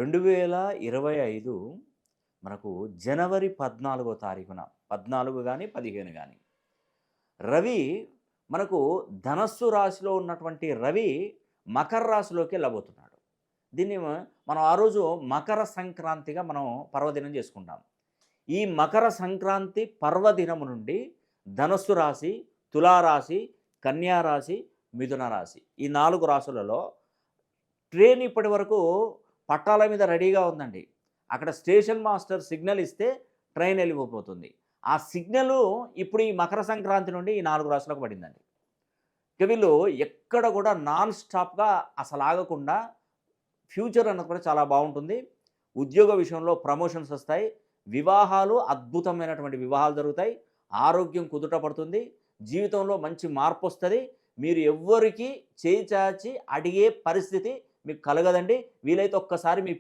2025 మనకు జనవరి 14వ తారీఖున 14 గాని, 15 గాని రవి మనకు ధనస్సు రాశిలో ఉన్నటువంటి రవి మకర రాశిలోకి వెళ్ళబోతున్నాడు. దీన్ని మనం ఆ రోజు మకర సంక్రాంతిగా మనం పర్వదినం చేసుకుంటాం. ఈ మకర సంక్రాంతి పర్వదినము నుండి ధనస్సు రాశి, తులారాశి, కన్యా రాశి, మిథున రాశి ఈ 4 రాశులలో ట్రైన్ ఇప్పటి వరకు పట్టాల మీద రెడీగా ఉందండి. అక్కడ స్టేషన్ మాస్టర్ సిగ్నల్ ఇస్తే ట్రైన్ వెళ్ళిపోతుంది. ఆ సిగ్నలు ఇప్పుడు ఈ మకర సంక్రాంతి నుండి ఈ 4 రాశులకు పడిందండి. ఇక వీళ్ళు ఎక్కడ కూడా నాన్ స్టాప్‌గా అసలు ఆగకుండా ఫ్యూచర్ అన్నది కూడా చాలా బావుంటుంది. ఉద్యోగ విషయంలో ప్రమోషన్స్ వస్తాయి. వివాహాలు అద్భుతమైనటువంటి వివాహాలు జరుగుతాయి. ఆరోగ్యం కుదుట పడుతుంది. జీవితంలో మంచి మార్పొస్తది. మీరు ఎవ్వరికీ చేయి చాచి అడిగే పరిస్థితి మీకు కలగదండి. వీలైతే ఒక్కసారి మీ